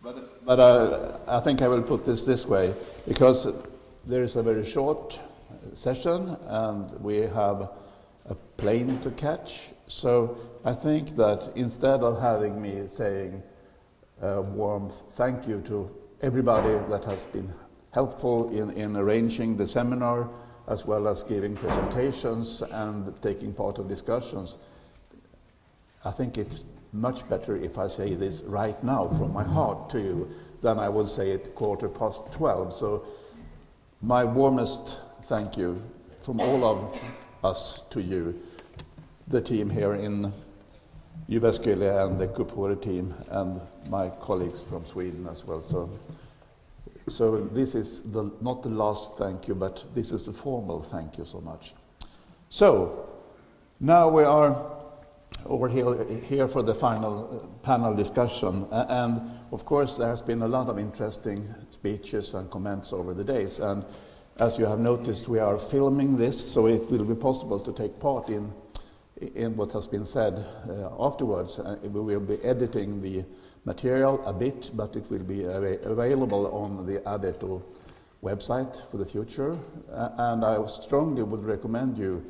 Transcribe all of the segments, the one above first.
But I think I will put this way, because there is a very short session and we have a plane to catch. So I think that instead of having me saying a warm thank you to everybody that has been helpful in arranging the seminar, as well as giving presentations and taking part of discussions, I think it's much better if I say this right now from my heart to you than I would say it 12:15. So my warmest thank you from all of us to you, the team here in Jyväskylä and the CUPORE team and my colleagues from Sweden as well. So this is not the last thank you, but this is a formal thank you so much. So now we are over here for the final panel discussion, and of course there has been a lot of interesting speeches and comments over the days, and as you have noticed we are filming this, so it will be possible to take part in what has been said afterwards. We will be editing the material a bit, but it will be available on the Addeto website for the future, and I strongly would recommend you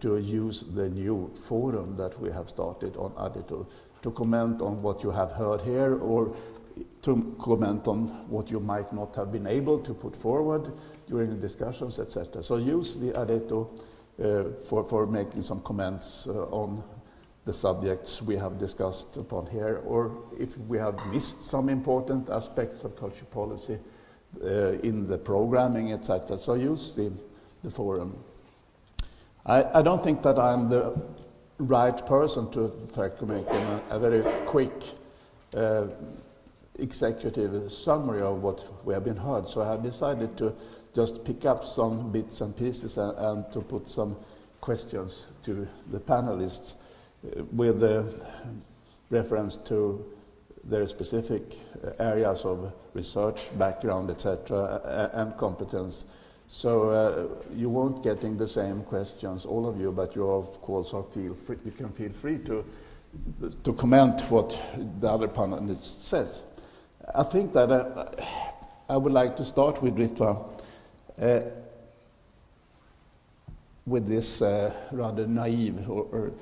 to use the new forum that we have started on Addeto to comment on what you have heard here, or to comment on what you might not have been able to put forward during the discussions, etc. So use the Addeto for making some comments on the subjects we have discussed upon here, or if we have missed some important aspects of culture policy in the programming, etc. So use the forum. I don't think that I'm the right person to try to make a very quick executive summary of what we have been heard. So I have decided to just pick up some bits and pieces and to put some questions to the panelists with reference to their specific areas of research, background, etc., and competence. So you won't getting the same questions, all of you, but you of course you can feel free to comment what the other panelist says. I think that I would like to start with Ritva with this rather naive or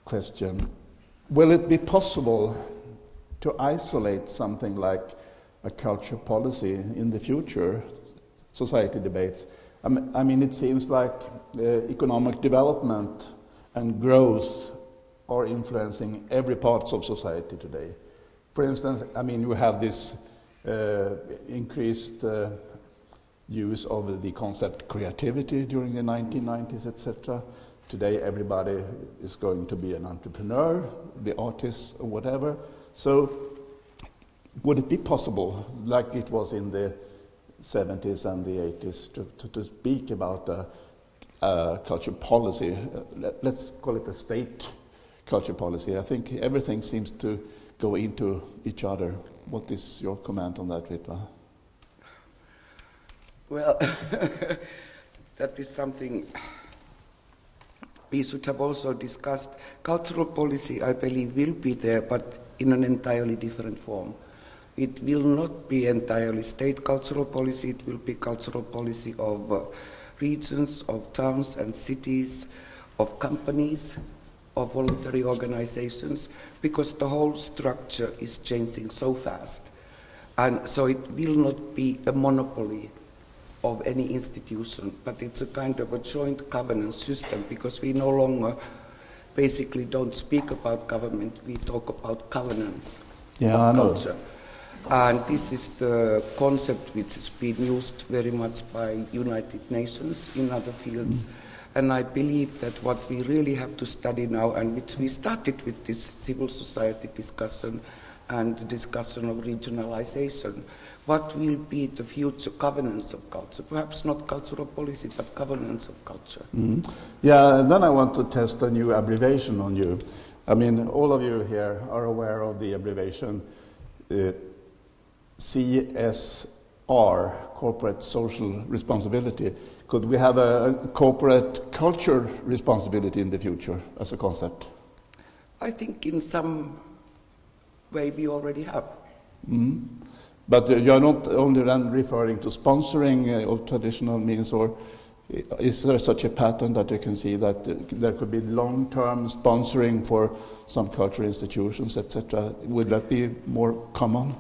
question. Will it be possible to isolate something like a culture policy in the future society debates? I mean, it seems like economic development and growth are influencing every part of society today. For instance, I mean, you have this increased use of the concept creativity during the 1990s, etc. Today, everybody is going to be an entrepreneur, the artist, or whatever. So, would it be possible, like it was in the 70s and the 80s, to speak about a culture policy? Let's call it a state culture policy. I think everything seems to go into each other. What is your comment on that, Ritva? Well, that is something we should have also discussed. Cultural policy, I believe, will be there, but in an entirely different form. It will not be entirely state cultural policy, it will be cultural policy of regions, of towns and cities, of companies, of voluntary organizations, because the whole structure is changing so fast. And so it will not be a monopoly of any institution, but it's a kind of a joint governance system, because we no longer basically don't speak about government, we talk about governance of culture. And this is the concept which is being used very much by United Nations in other fields. And I believe that what we really have to study now, and which we started with this civil society discussion and the discussion of regionalization, what will be the future governance of culture? Perhaps not cultural policy, but governance of culture. Mm-hmm. Yeah, and then I want to test a new abbreviation on you. I mean, all of you here are aware of the abbreviation CSR, Corporate Social Responsibility. Could we have a corporate culture responsibility in the future as a concept? I think in some way we already have. But you're not only then referring to sponsoring of traditional means, or is there such a pattern that you can see that there could be long-term sponsoring for some cultural institutions, etc.? Would that be more common?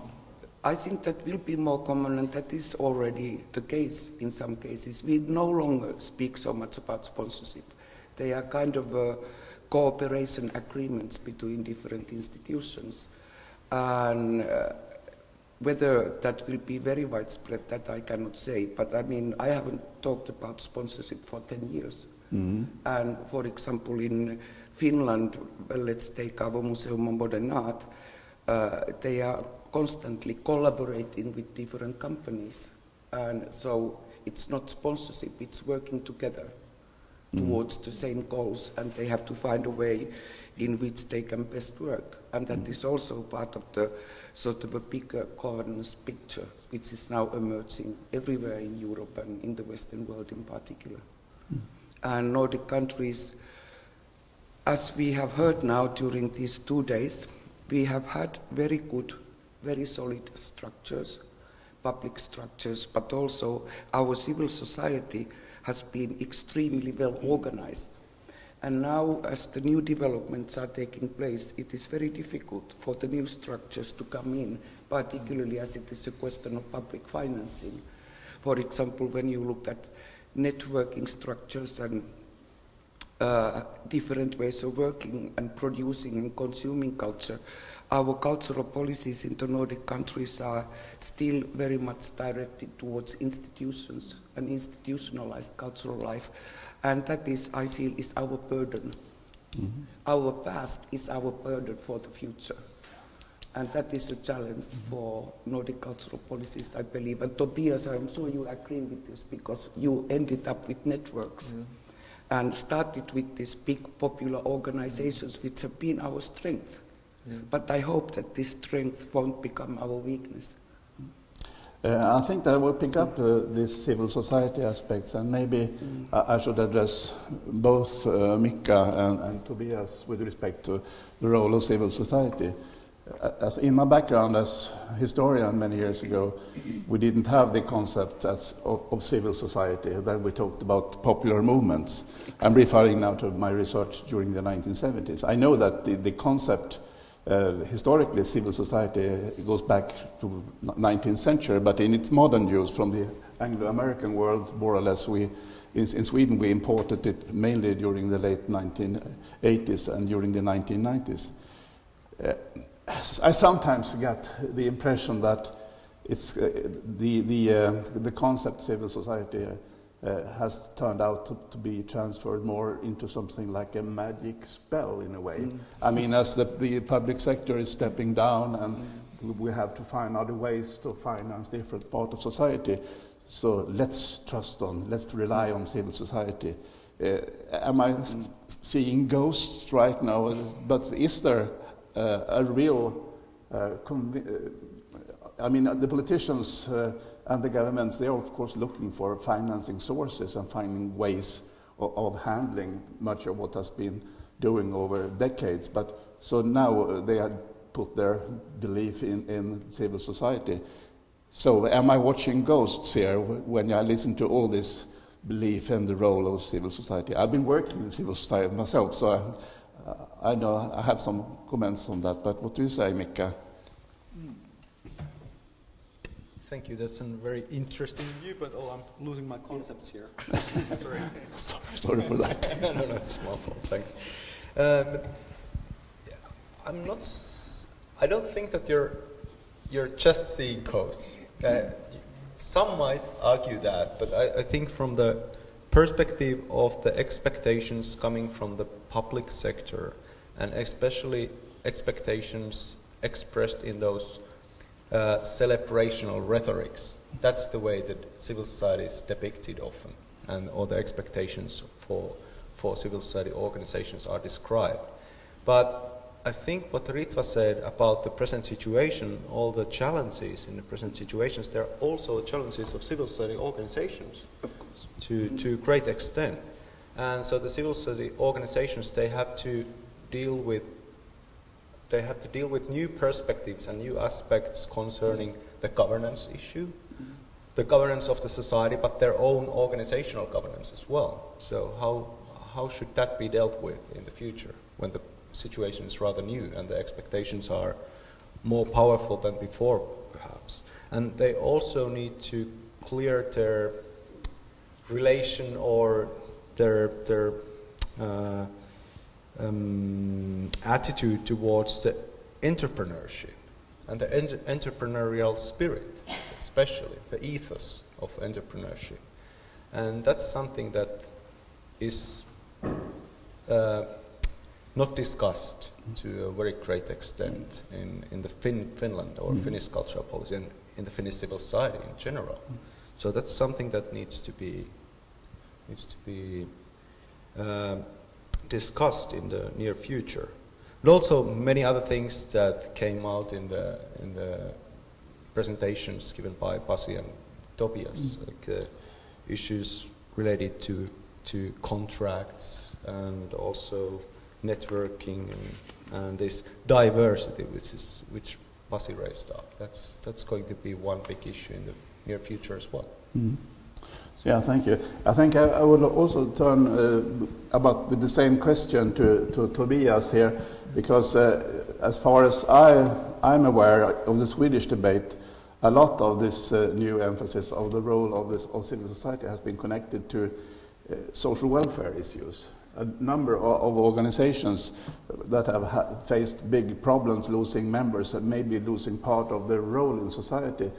I think that will be more common, and that is already the case in some cases. We no longer speak so much about sponsorship. They are kind of cooperation agreements between different institutions. And whether that will be very widespread, that I cannot say. But I mean, I haven't talked about sponsorship for 10 years. And for example, in Finland, well, let's take our Museum of Modern Art, they are constantly collaborating with different companies. And so it's not sponsorship, it's working together towards the same goals, and they have to find a way in which they can best work. And that is also part of the sort of a bigger governance picture, which is now emerging everywhere in Europe and in the Western world in particular. And Nordic countries, as we have heard now during these 2 days, we have had very good, very solid structures, public structures, but also our civil society has been extremely well organized. And now, as the new developments are taking place, it is very difficult for the new structures to come in, particularly as it is a question of public financing. For example, when you look at networking structures and different ways of working and producing and consuming culture, our cultural policies in the Nordic countries are still very much directed towards institutions and institutionalized cultural life. And that is, I feel, is our burden. Our past is our burden for the future. And that is a challenge for Nordic cultural policies, I believe. And Tobias, I'm sure you agree with this, because you ended up with networks and started with these big popular organizations which have been our strength. But I hope that this strength won't become our weakness. I think that I will pick up these civil society aspects, and maybe I should address both Miikka and Tobias with respect to the role of civil society. As in my background as historian many years ago, we didn't have the concept of civil society. Then we talked about popular movements. I'm referring now to my research during the 1970s. I know that the concept historically, civil society goes back to 19th century, but in its modern use from the Anglo-American world, more or less, in Sweden we imported it mainly during the late 1980s and during the 1990s. I sometimes get the impression that it's the concept civil society has turned out to be transferred more into something like a magic spell in a way. I mean, as the public sector is stepping down and we have to find other ways to finance different parts of society, so let's rely on civil society. Am I seeing ghosts right now? But is there a real... I mean, the politicians and the governments, they are of course looking for financing sources and finding ways of handling much of what has been doing over decades. But so now they have put their belief in civil society. So am I watching ghosts here when I listen to all this belief in the role of civil society? I've been working in civil society myself, so I know I have some comments on that. But what do you say, Miikka? Thank you. That's a very interesting view, but I'm losing my concepts here. Sorry. Sorry for that. no, it's my fault. Thanks. I don't think that you're just seeing ghosts. Some might argue that, but I think from the perspective of the expectations coming from the public sector, and especially expectations expressed in those celebrational rhetorics. That's the way that civil society is depicted often, and all the expectations for civil society organizations are described. But I think what Ritva said about the present situation, all the challenges in the present situations, there are also challenges of civil society organizations to a great extent. And so the civil society organizations, they have to deal with they have to deal with new perspectives and new aspects concerning the governance issue, the governance of the society, but their own organizational governance as well. So how should that be dealt with in the future when the situation is rather new and the expectations are more powerful than before, perhaps? And they also need to clear their relation or their attitude towards the entrepreneurship and the entrepreneurial spirit, especially the ethos of entrepreneurship. And that's something that is not discussed to a very great extent in the Finland or Finnish cultural policy and in the Finnish civil society in general. So that's something that needs to be discussed in the near future. But also many other things that came out in the presentations given by Pasi and Tobias, like issues related to contracts and also networking and this diversity, which Pasi raised up. That's going to be one big issue in the near future as well. Mm-hmm. Yeah, thank you. I think I would also turn with the same question to Tobias here, because as far as I'm aware of the Swedish debate, a lot of this new emphasis of the role of civil society has been connected to social welfare issues. A number of organizations that have faced big problems losing members and maybe losing part of their role in society,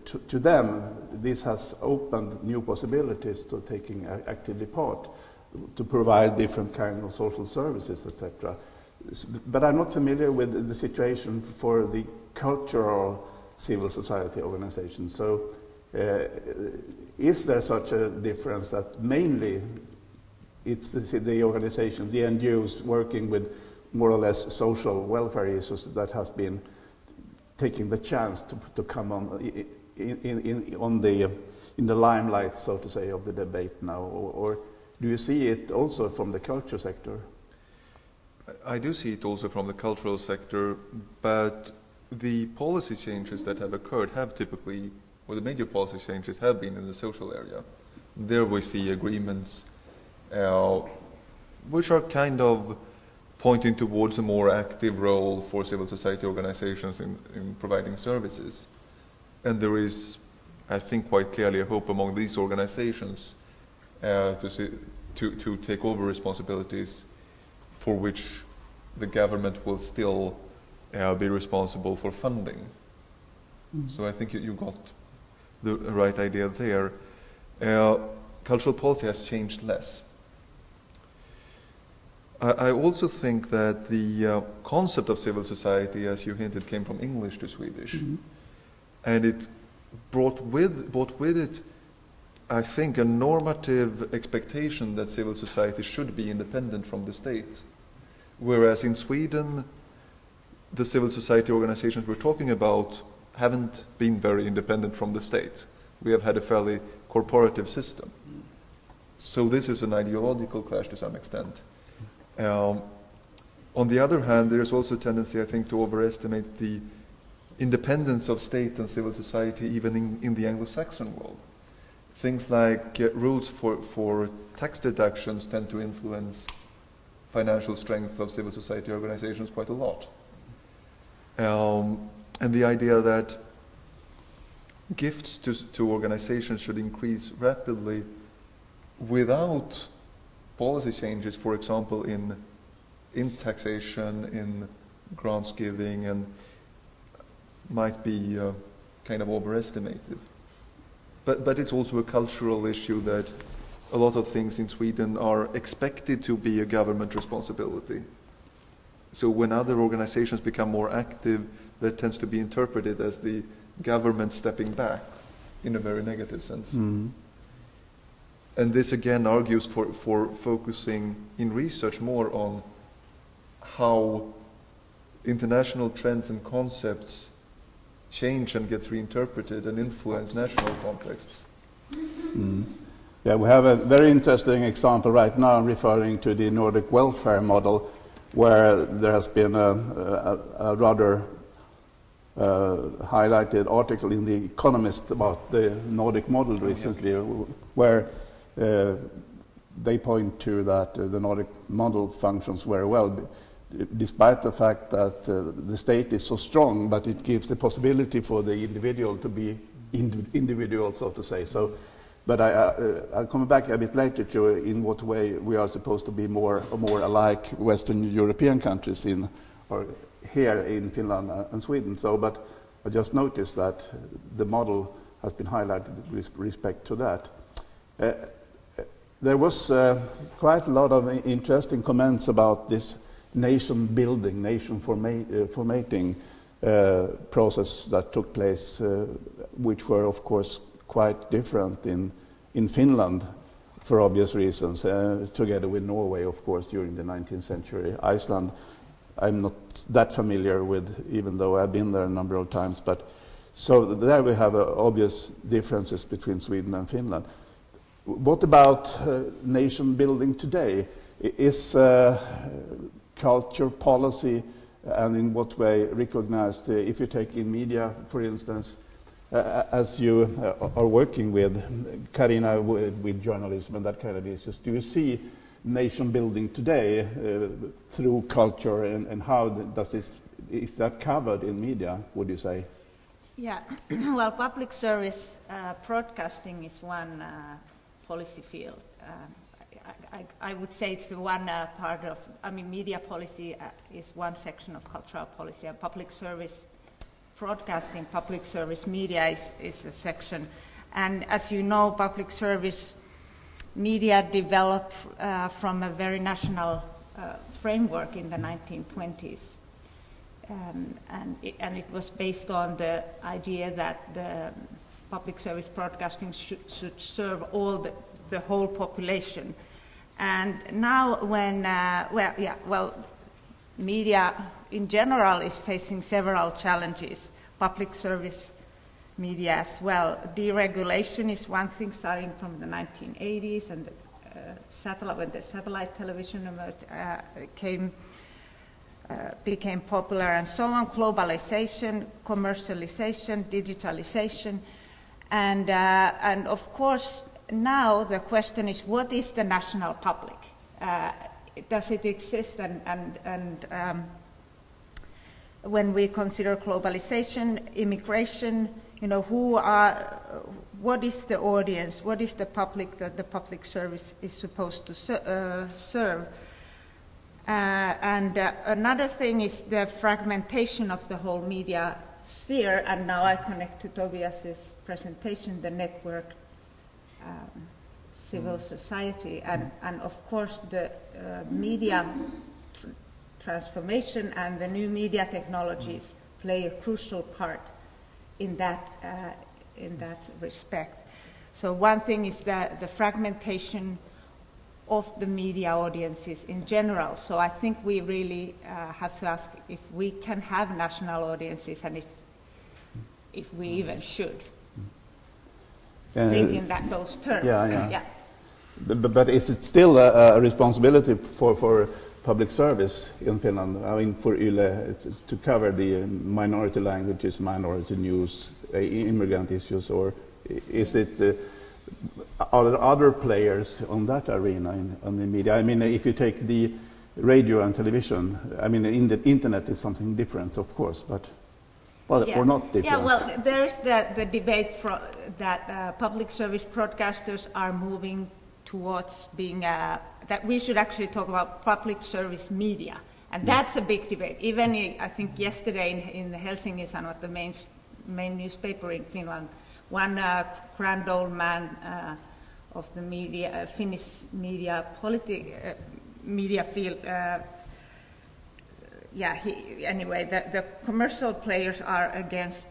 to them this has opened new possibilities to taking actively part, to provide different kinds of social services, etc. But I'm not familiar with the situation for the cultural civil society organizations. So is there such a difference that mainly it's the organizations, the NGOs working with more or less social welfare issues that has been taking the chance to come on in the limelight, so to say, of the debate now, or do you see it also from the culture sector? I do see it also from the cultural sector, but the policy changes that have occurred have typically, or the major policy changes have been in the social area. There we see agreements which are kind of pointing towards a more active role for civil society organizations in providing services. And there is, I think, quite clearly a hope among these organizations to take over responsibilities for which the government will still be responsible for funding. So I think you got the right idea there. Cultural policy has changed less. I also think that the concept of civil society, as you hinted, came from English to Swedish. And it brought with it, I think, a normative expectation that civil society should be independent from the state. Whereas in Sweden, the civil society organizations we're talking about haven't been very independent from the state. We have had a fairly corporative system. So this is an ideological clash to some extent. On the other hand, there is also a tendency, I think, to overestimate the independence of state and civil society even in the Anglo-Saxon world. Things like rules for tax deductions tend to influence financial strength of civil society organizations quite a lot. And the idea that gifts to organizations should increase rapidly without policy changes, for example, in taxation, in grants giving, and might be kind of overestimated. But it's also a cultural issue that a lot of things in Sweden are expected to be a government responsibility. So when other organizations become more active, that tends to be interpreted as the government stepping back in a very negative sense. And this again argues for focusing in research more on how international trends and concepts change and gets reinterpreted and influence national contexts. Yeah, we have a very interesting example right now referring to the Nordic welfare model, where there has been a rather highlighted article in The Economist about the Nordic model recently, where they point to that the Nordic model functions very well, despite the fact that the state is so strong, but it gives the possibility for the individual to be individual, so to say. So, but I'll come back a bit later to in what way we are supposed to be more alike Western European countries here in Finland and Sweden. So, but I just noticed that the model has been highlighted with respect to that. There was quite a lot of interesting comments about this nation building, nation formating process that took place, which were of course quite different in Finland for obvious reasons, together with Norway, of course, during the 19th century. Iceland, I'm not that familiar with, even though I've been there a number of times. But so there we have obvious differences between Sweden and Finland. What about nation building today? Is culture policy, and in what way recognized? If you take in media, for instance, as you are working with Karina with journalism and that kind of issues, do you see nation building today through culture, and how is that covered in media, would you say? Yeah, well, public service broadcasting is one policy field. I would say it's the one part of, media policy is one section of cultural policy, and public service broadcasting, public service media is a section. And as you know, public service media developed from a very national framework in the 1920s. And it was based on the idea that the public service broadcasting should serve the whole population. And now when, media in general is facing several challenges, public service media as well. Deregulation is one thing, starting from the 1980s, and when the satellite television became popular, and so on. Globalization, commercialization, digitalization, and of course now the question is, what is the national public? Does it exist? And when we consider globalization, immigration, what is the audience? What is the public that the public service is supposed to serve? And another thing is the fragmentation of the whole media sphere, and now I connect to Tobias's presentation, the network, civil society, and of course the media transformation and the new media technologies play a crucial part in that respect. So one thing is the fragmentation of the media audiences in general. So I think we really have to ask if we can have national audiences, and if we even should. Think in those terms. Yeah. But is it still a responsibility for public service in Finland? I mean, for YLE to cover the minority languages, minority news, immigrant issues, or is it? Are there other players on that arena on the media? I mean, if you take the radio and television, I mean, in the internet is something different, of course, but or not different. Yeah, well, there is the debate that public service broadcasters are moving towards being that we should actually talk about public service media, and that's a big debate. Even I think yesterday in the Helsingin Sanomat, the main newspaper in Finland, one grand old man of the media, Finnish media media field. Anyway, the commercial players are against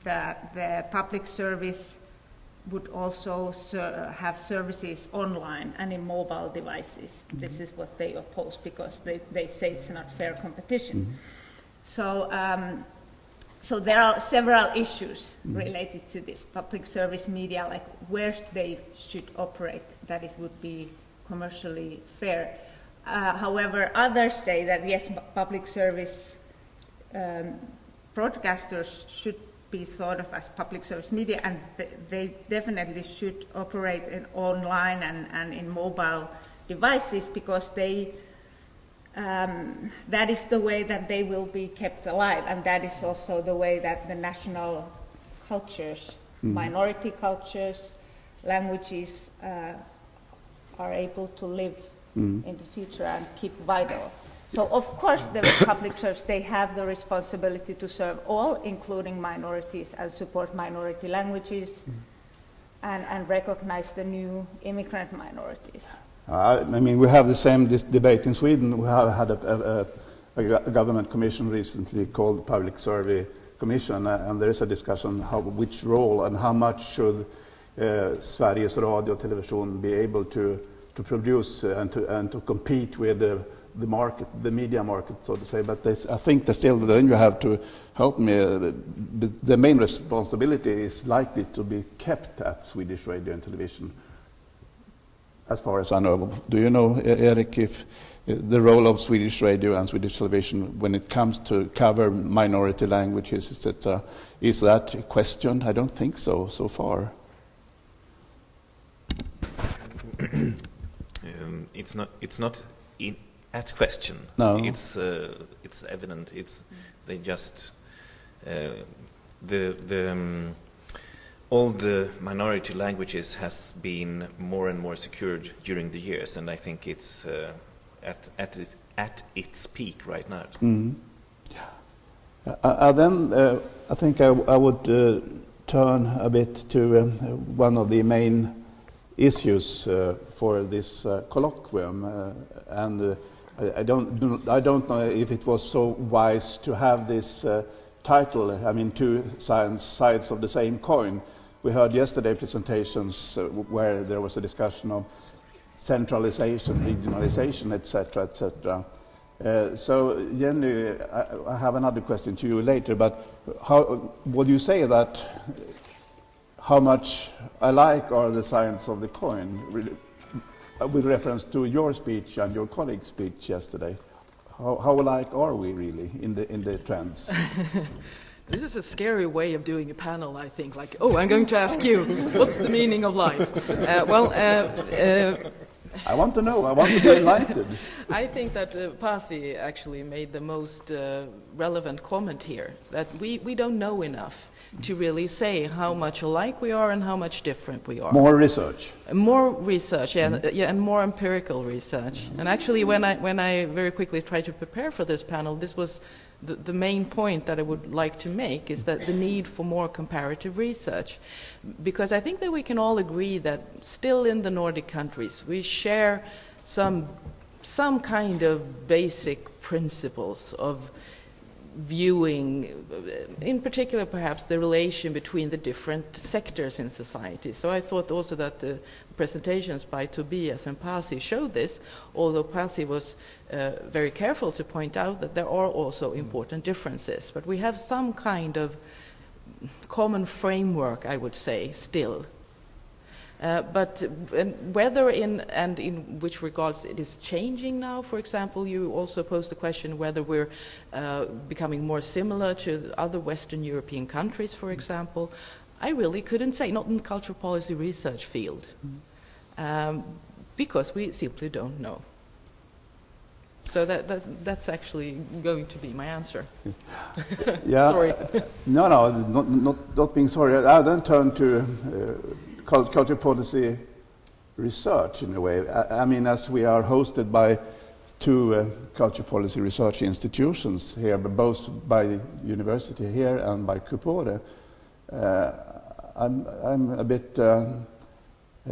the public service would also have services online and in mobile devices. Mm-hmm. This is what they oppose, because they say it's not fair competition. Mm-hmm. So there are several issues related to this public service media, like where they should operate, that it would be commercially fair. However, others say that yes, public service broadcasters should be thought of as public service media, and they definitely should operate in online and in mobile devices, because they that is the way that they will be kept alive, and that is also the way that the national cultures, minority cultures, languages are able to live in the future and keep vital. So of course the public service, they have the responsibility to serve all, including minorities, and support minority languages and recognize the new immigrant minorities. I mean, we have the same debate in Sweden. We have had a government commission recently called Public Survey Commission, and there is a discussion which role and how much should Sveriges Radio och Television be able to produce and to compete with the market, the media market, so to say. But I think that still, then you have to help me. The main responsibility is likely to be kept at Swedish Radio and Television, as far as I know. Do you know, Erik, if the role of Swedish Radio and Swedish Television when it comes to cover minority languages, etc., is that questioned? I don't think so far. It's not at question. No. It's evident. They just all the minority languages has been more and more secured during the years, and I think it's at its peak right now. Mm-hmm. Then I think I would turn a bit to one of the main issues for this colloquium, and I don't know if it was so wise to have this title. I mean, two sides of the same coin. We heard yesterday presentations where there was a discussion of centralization, regionalization, etc., etc. So, Jenny, I have another question to you later, but how would you say that how much alike are the sides of the coin with reference to your speech and your colleague's speech yesterday? How alike are we really in the trends? This is a scary way of doing a panel, I think. Like, oh, I'm going to ask you, what's the meaning of life? I want to know. I want to be enlightened. I think that Pasi actually made the most relevant comment here, that we don't know enough to really say how much alike we are and how much different we are. More research. More research, yeah, and more empirical research. And actually, when I very quickly tried to prepare for this panel, this was the main point that I would like to make, is that the need for more comparative research. Because I think that we can all agree that still in the Nordic countries we share some kind of basic principles of viewing, in particular perhaps the relation between the different sectors in society. So I thought also that the presentations by Tobias and Pasi showed this, although Pasi was very careful to point out that there are also important differences. But we have some kind of common framework, I would say, still. But whether in which regards it is changing now, for example, you also posed the question whether we're becoming more similar to other Western European countries, for example. I really couldn't say, not in the cultural policy research field, because we simply don't know. So that's actually going to be my answer. Yeah. Sorry. No, not being sorry. I then turn to cultural policy research in a way. I mean, as we are hosted by two cultural policy research institutions here, but both by the university here and by CUPORE, I'm a bit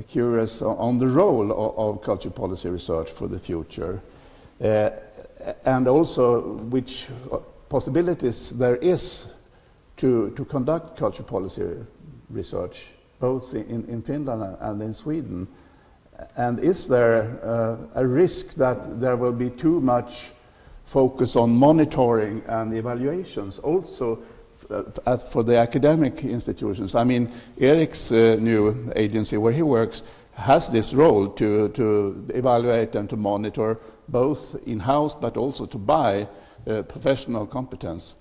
curious on the role of cultural policy research for the future, and also which possibilities there is to conduct cultural policy research both in Finland and in Sweden. And is there a risk that there will be too much focus on monitoring and evaluations also for the academic institutions? I mean, Erik's new agency where he works has this role to evaluate and to monitor, both in-house but also to buy professional competence.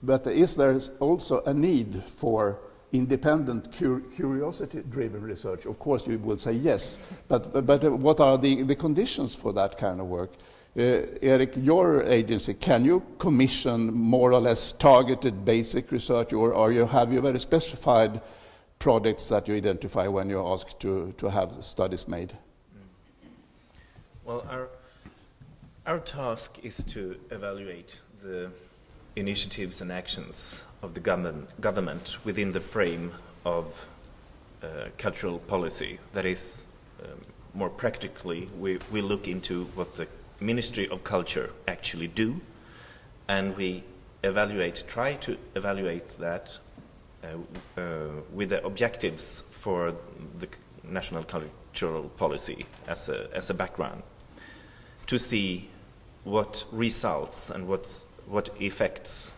But is there also a need for independent, curiosity-driven research? Of course, you will say yes, but what are the conditions for that kind of work? Erik, your agency, can you commission more or less targeted basic research, or have you very specified projects that you identify when you're asked to have studies made? Well, our task is to evaluate the initiatives and actions of the government within the frame of cultural policy. That is, more practically, we look into what the Ministry of Culture actually do, and we try to evaluate that with the objectives for the national cultural policy as a background, to see what results and what effects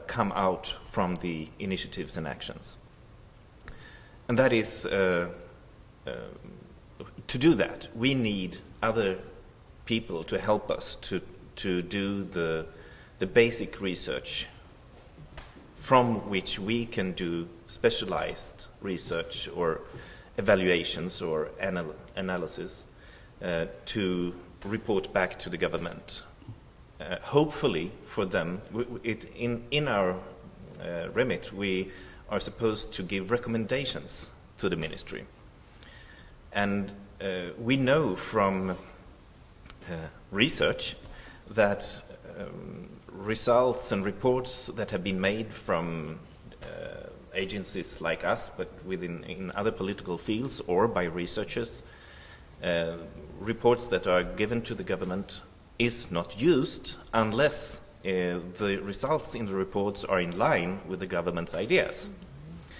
come out from the initiatives and actions. And that is, to do that, we need other people to help us to do the basic research from which we can do specialized research or evaluations or analysis to report back to the government. Hopefully for them, in our remit, we are supposed to give recommendations to the ministry. And we know from research that results and reports that have been made from agencies like us, but in other political fields or by researchers, reports that are given to the government is not used unless the results in the reports are in line with the government's ideas.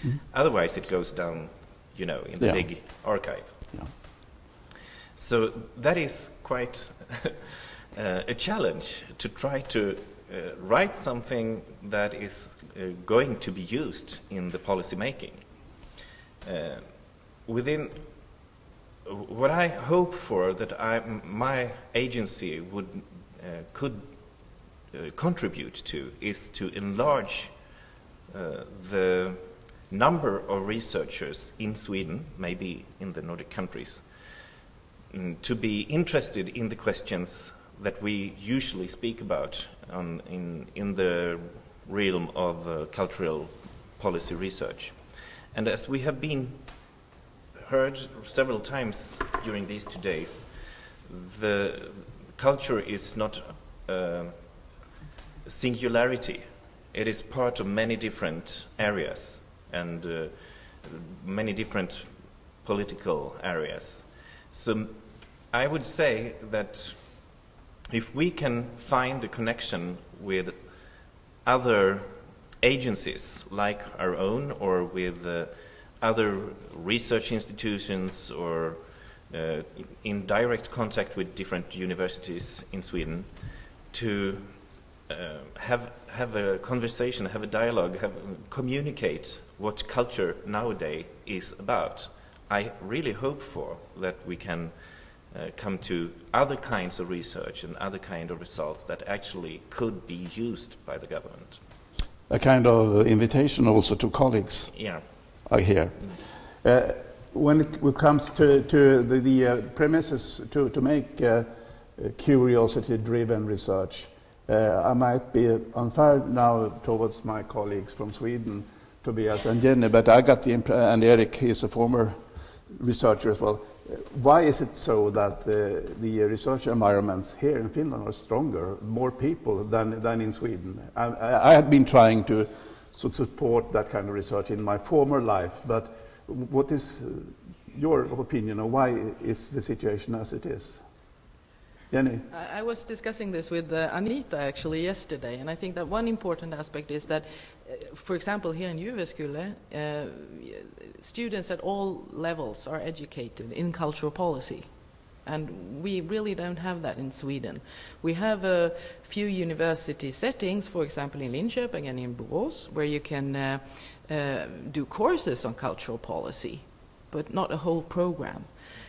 Mm-hmm. Otherwise it goes down, in the big archive. Yeah. So that is quite a challenge to try to write something that is going to be used in the policy making. Within what I hope for that my agency could contribute to is to enlarge the number of researchers in Sweden, maybe in the Nordic countries, to be interested in the questions that we usually speak about in the realm of cultural policy research. And as we have been heard several times during these 2 days, the culture is not a singularity. It is part of many different areas and many different political areas. So I would say that if we can find a connection with other agencies like our own, or with other research institutions, or in direct contact with different universities in Sweden, to have a conversation, have a dialogue, communicate what culture nowadays is about, I really hope for that we can come to other kinds of research and other kind of results that actually could be used by the government. A kind of invitation also to colleagues. Yeah. I hear. When it comes to the premises to make curiosity-driven research, I might be unfair now towards my colleagues from Sweden, Tobias and Jenny, but I got the and Erik is a former researcher as well. Why is it so that the research environments here in Finland are stronger, more people than in Sweden? I had been trying to support that kind of research in my former life, but what is your opinion on why is the situation as it is? Jenny? I was discussing this with Anita actually yesterday, and I think that one important aspect is that, for example, here in Jyväskylä, students at all levels are educated in cultural policy. And we really don't have that in Sweden. We have a few university settings, for example in Linköping and in Borås, where you can do courses on cultural policy, but not a whole program.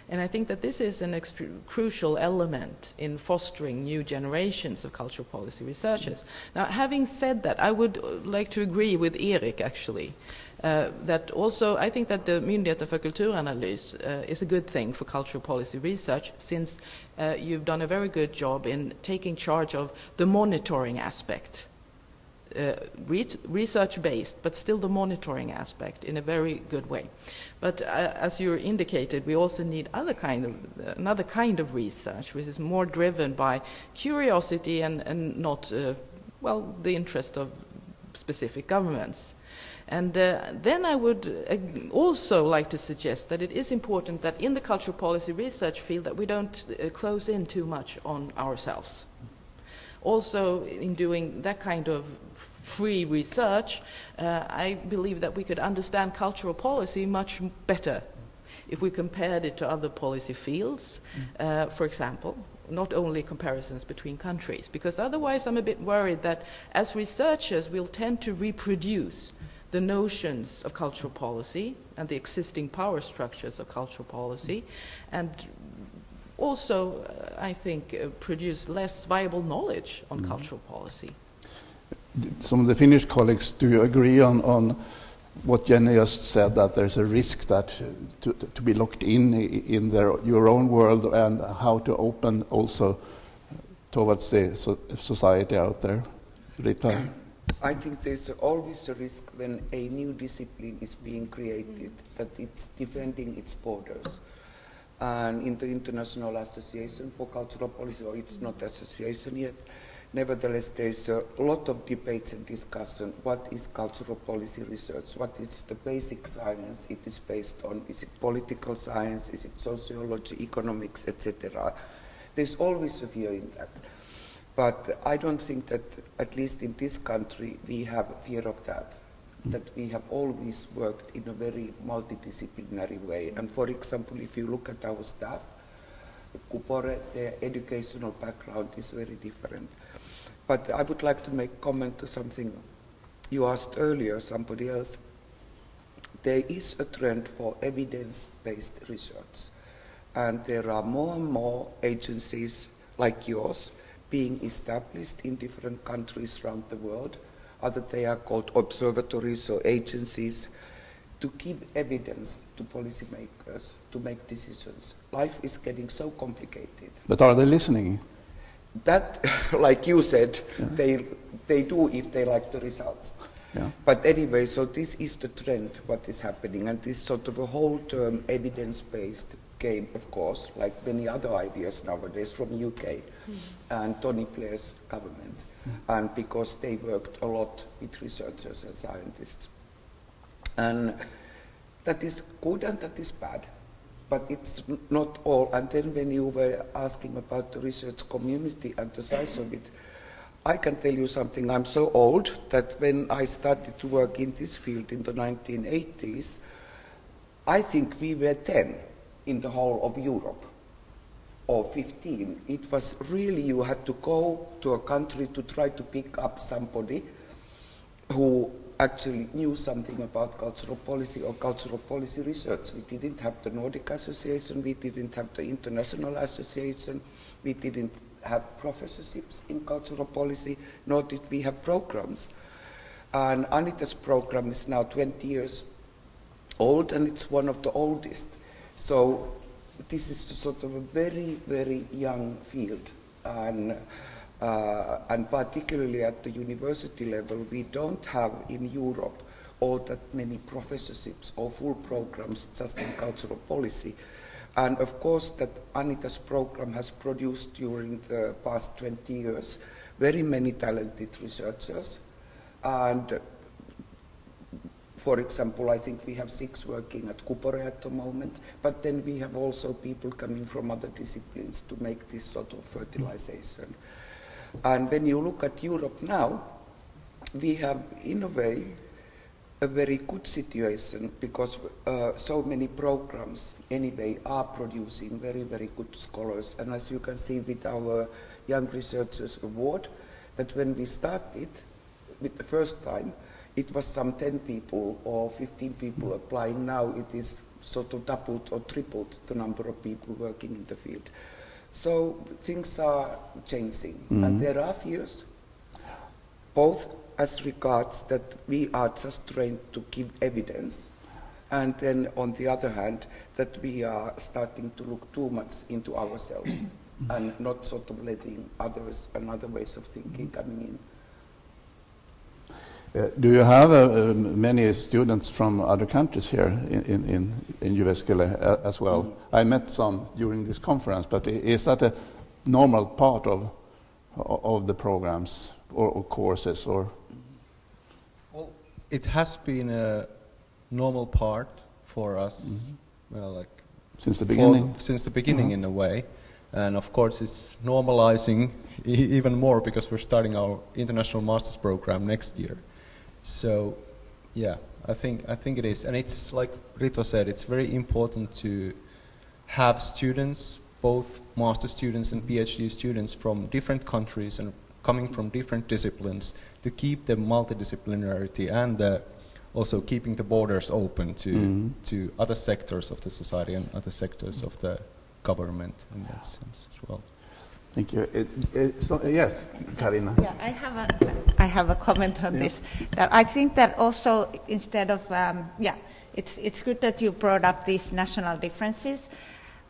And I think that this is an crucial element in fostering new generations of cultural policy researchers. Now, having said that, I would like to agree with Erik, actually, that also I think that the Myndigheten för kulturanalys is a good thing for cultural policy research, since you've done a very good job in taking charge of the monitoring aspect. Research-based, but still the monitoring aspect in a very good way. But as you indicated, we also need another kind of research, which is more driven by curiosity and not, the interest of specific governments. And then I would also like to suggest that it is important that in the cultural policy research field that we don't close in too much on ourselves. Also, in doing that kind of free research, I believe that we could understand cultural policy much better if we compared it to other policy fields, for example, not only comparisons between countries, because otherwise I'm a bit worried that as researchers we'll tend to reproduce the notions of cultural policy and the existing power structures of cultural policy, and also, I think, produce less viable knowledge on cultural policy. Some of the Finnish colleagues, do you agree on what Jenny just said, that there's a risk that to be locked in your own world, and how to open also towards the society out there? Ritva? I think there's always a risk when a new discipline is being created, that it's defending its borders. And in the International Association for Cultural Policy, or it's not association yet, nevertheless there's a lot of debates and discussion. What is cultural policy research? What is the basic science it is based on? Is it political science? Is it sociology, economics, etc.? There's always a fear in that. But I don't think that, at least in this country, we have fear of that. That we have always worked in a very multidisciplinary way. And for example, if you look at our staff, CUPORE, their educational background is very different. But I would like to make comment to something you asked earlier, somebody else. There is a trend for evidence-based research. And there are more and more agencies like yours being established in different countries around the world. Either they are called observatories or agencies, to give evidence to policymakers to make decisions. Life is getting so complicated. But are they listening? That, like you said, they do if they like the results. Yeah. But anyway, so this is the trend, what is happening, and this sort of a whole term evidence-based game, of course, like many other ideas nowadays from UK and Tony Blair's government. And because they worked a lot with researchers and scientists. And that is good and that is bad, but it's not all. And then when you were asking about the research community and the size of it, I can tell you something. I'm so old that when I started to work in this field in the 1980s, I think we were 10 in the whole of Europe. Or 15. It was really, you had to go to a country to try to pick up somebody who actually knew something about cultural policy or cultural policy research. We didn't have the Nordic Association, we didn't have the International Association, we didn't have professorships in cultural policy, nor did we have programs. And Anita's program is now 20 years old, and it's one of the oldest. So this is sort of a very, very young field, and particularly at the university level, we don't have in Europe all that many professorships or full programs just in cultural policy. And of course, that Anita's program has produced during the past 20 years very many talented researchers. And for example, I think we have 6 working at CUPORE at the moment, but then we have also people coming from other disciplines to make this sort of fertilization. And when you look at Europe now, we have, in a way, a very good situation, because so many programs, anyway, are producing very, very good scholars. And as you can see with our Young Researchers Award, that when we started with the first time, it was some 10 people or 15 people applying. Now it is sort of doubled or tripled the number of people working in the field. So things are changing, and there are fears, both as regards that we are just trained to give evidence, and then on the other hand, that we are starting to look too much into ourselves and not sort of letting others and other ways of thinking coming in. Do you have many students from other countries here in Jyväskylä as well? I met some during this conference, but is that a normal part of the programs or courses? Or? Well, it has been a normal part for us, well, like since the beginning. Since the beginning, in a way, and of course it's normalizing even more because we're starting our international master's program next year. So, yeah, I think it is, and it's like Ritva said, it's very important to have students, both master students and PhD students from different countries and coming from different disciplines, to keep the multidisciplinarity and also keeping the borders open to other sectors of the society and other sectors of the government in that sense as well. Thank you. Yes, Karina. Yeah, I have a comment on this. That I think that also instead of it's good that you brought up these national differences,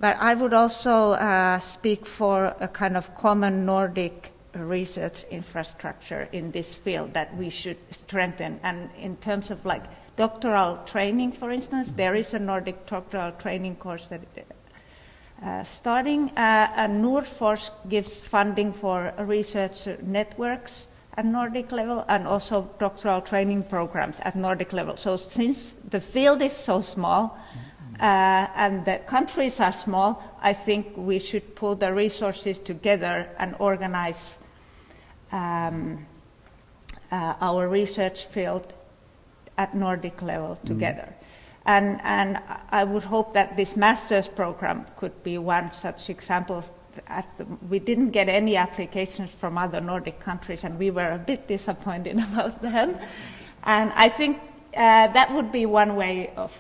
but I would also speak for a kind of common Nordic research infrastructure in this field that we should strengthen. And in terms of like doctoral training, for instance, there is a Nordic doctoral training course that. Starting, Nordforsk gives funding for research networks at Nordic level and also doctoral training programs at Nordic level. So since the field is so small and the countries are small, I think we should pull the resources together and organize our research field at Nordic level together. And I would hope that this master's program could be one such example. We didn't get any applications from other Nordic countries, and we were a bit disappointed about that. And I think that would be one way of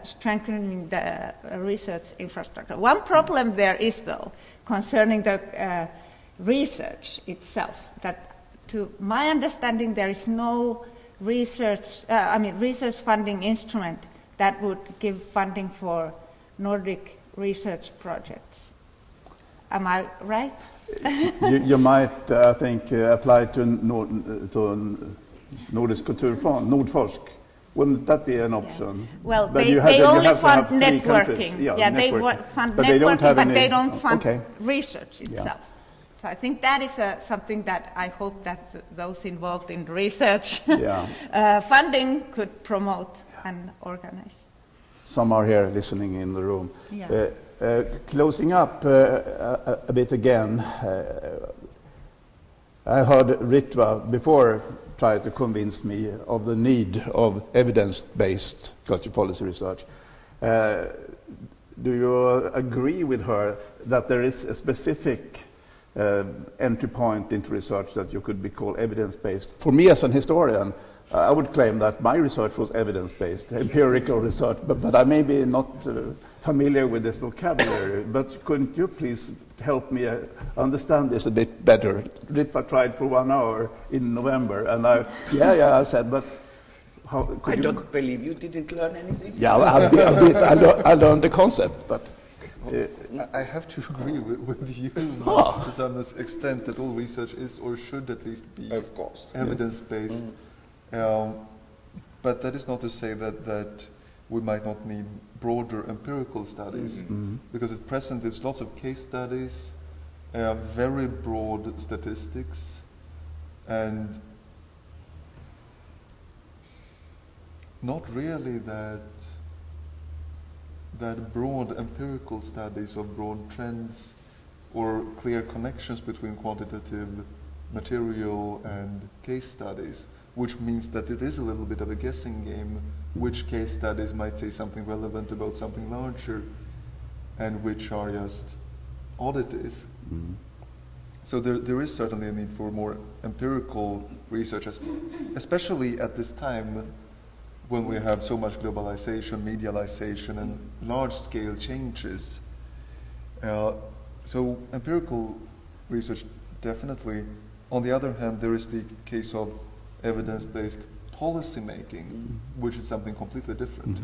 strengthening the research infrastructure. One problem there is, though, concerning the research itself, that to my understanding there is no research funding instrument that would give funding for Nordic research projects. Am I right? you might, I think, apply to Nordisk Kulturfond, Nordforsk. Wouldn't that be an option? Yeah. Well, they only fund networking. They fund networking, but they don't fund research itself. Yeah. So I think that is something that I hope that those involved in research funding could promote and organize. Some are here listening in the room. Yeah. Closing up a bit again, I heard Ritva before try to convince me of the need of evidence-based culture policy research. Do you agree with her that there is a specific entry point into research that you could be called evidence-based? For me as an historian, I would claim that my research was evidence-based, empirical research, but I may be not familiar with this vocabulary. But couldn't you please help me understand this a bit better? Ritva tried for 1 hour in November, and I said, but how could I don't believe you didn't learn anything. Yeah, a bit. I learned the concept, but... I have to agree with you to some extent that all research is or should at least be evidence-based. But that is not to say that we might not need broader empirical studies, because at present it's lots of case studies, very broad statistics, and not really that broad empirical studies of broad trends or clear connections between quantitative material and case studies, which means that it is a little bit of a guessing game, which case studies might say something relevant about something larger and which are just oddities. So there is certainly a need for more empirical research, especially at this time when we have so much globalization, medialization, and large-scale changes. So empirical research definitely. On the other hand, there is the case of evidence-based policy making, which is something completely different,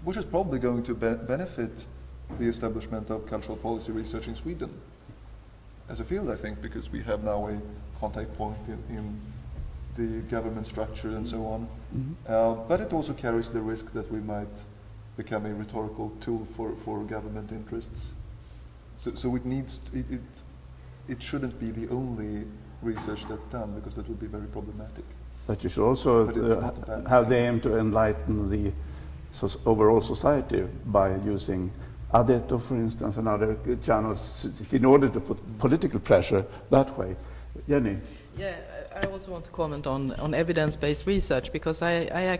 which is probably going to benefit the establishment of cultural policy research in Sweden as a field, I think, because we have now a contact point in the government structure and so on. But it also carries the risk that we might become a rhetorical tool for government interests. So it shouldn't be the only research that's done, because that would be very problematic. But you should also have the aim to enlighten the overall society by using Addeto, for instance, and other channels in order to put political pressure that way. Jenny? Yeah, I also want to comment on evidence-based research, because I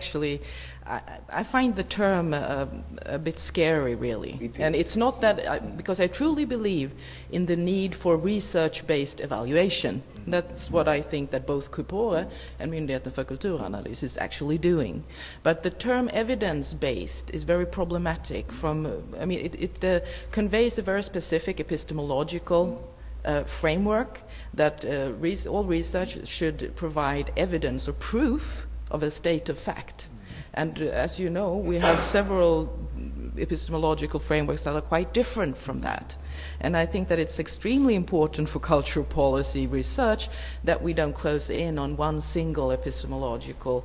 find the term a bit scary, really. And it's not that, because I truly believe in the need for research-based evaluation. That's what I think that both CUPORE and Myndigheten för kulturanalys is actually doing. But the term evidence-based is very problematic. It conveys a very specific epistemological framework that all research should provide evidence or proof of a state of fact. And as you know, we have several epistemological frameworks that are quite different from that. And I think that it's extremely important for cultural policy research that we don't close in on one single epistemological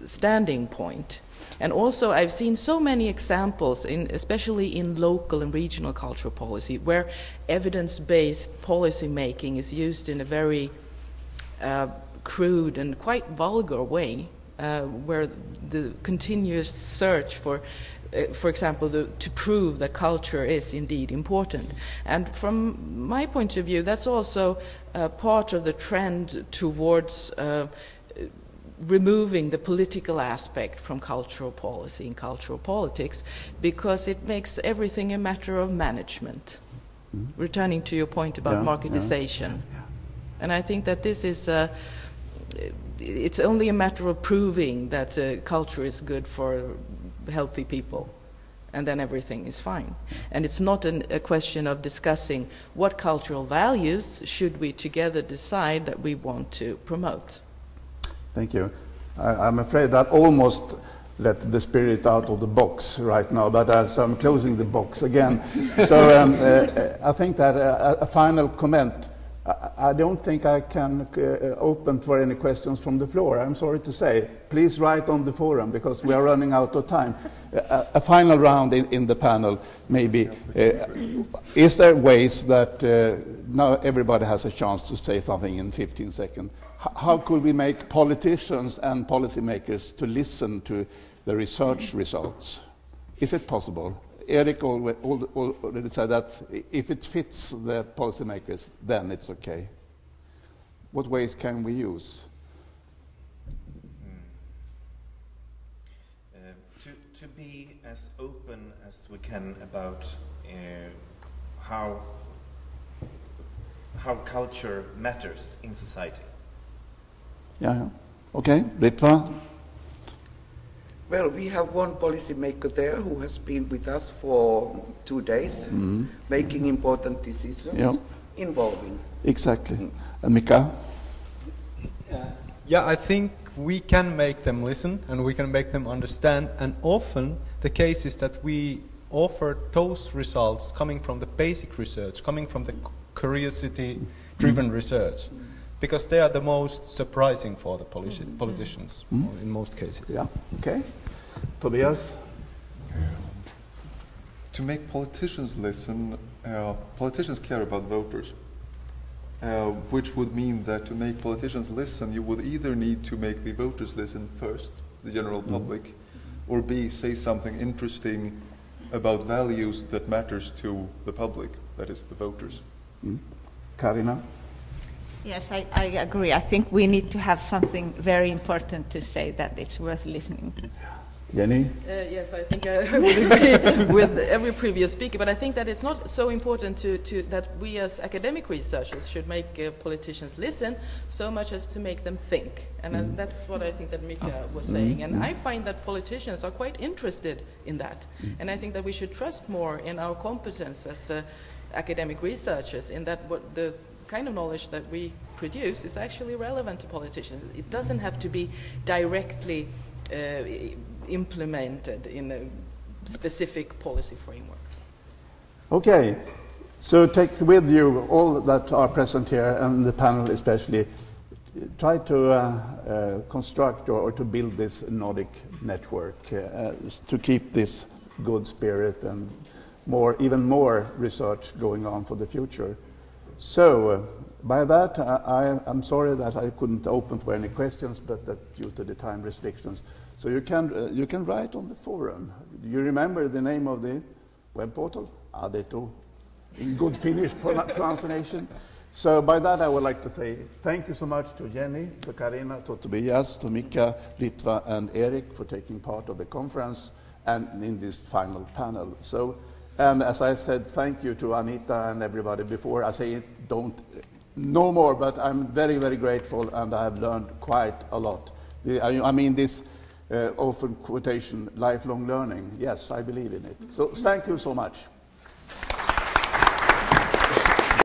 standing point. And also, I've seen so many examples, especially in local and regional cultural policy, where evidence-based policy making is used in a very crude and quite vulgar way, where the continuous search for example, to prove that culture is indeed important. And from my point of view, that's also part of the trend towards removing the political aspect from cultural policy and cultural politics, because it makes everything a matter of management. Returning to your point about marketization. And I think that this is it's only a matter of proving that culture is good for healthy people, and then everything is fine. And it's not a question of discussing what cultural values should we together decide that we want to promote. Thank you. I'm afraid that almost let the spirit out of the box right now, but as I'm closing the box again. So I think that a final comment. I don't think I can open for any questions from the floor. I'm sorry to say. Please write on the forum, because we are running out of time. A final round in the panel, maybe. Is there ways that now everybody has a chance to say something in 15 seconds? How could we make politicians and policymakers to listen to the research results? Is it possible? Erik already said that if it fits the policymakers, then it's okay. What ways can we use? To be as open as we can about how culture matters in society. Yeah. Okay, Ritva. Well, we have one policymaker there who has been with us for 2 days, making important decisions involving. Exactly. And Miikka? Yeah, I think we can make them listen and we can make them understand. And often the case is that we offer those results coming from the basic research, coming from the curiosity-driven research, because they are the most surprising for the politicians in most cases. Yeah. Okay. Tobias? To make politicians listen, politicians care about voters, which would mean that to make politicians listen, you would either need to make the voters listen first, the general public, or B, say something interesting about values that matters to the public, that is the voters. Karina? Yes, I agree. I think we need to have something very important to say that it's worth listening. Jenny? Yes, I think I would agree with every previous speaker, but I think that it's not so important that we as academic researchers should make politicians listen so much as to make them think. And that's what I think that Miikka was saying. And I find that politicians are quite interested in that. And I think that we should trust more in our competence as academic researchers, in that what the kind of knowledge that we produce is actually relevant to politicians. It doesn't have to be directly implemented in a specific policy framework. Okay, so take with you all that are present here and the panel especially. Try to construct or to build this Nordic network to keep this good spirit and even more research going on for the future. So by that, I'm sorry that I couldn't open for any questions, but that's due to the time restrictions. So you can write on the forum. You remember the name of the web portal? Addeto, in good Finnish pronunciation. So by that, I would like to say thank you so much to Jenny, to Karina, to Tobias, to Miikka, Ritva, and Erik for taking part of the conference and in this final panel. So, and as I said, thank you to Anita and everybody before. I say it, no more, but I'm very, very grateful, and I have learned quite a lot. I mean, this often quotation, lifelong learning, yes, I believe in it. So thank you so much.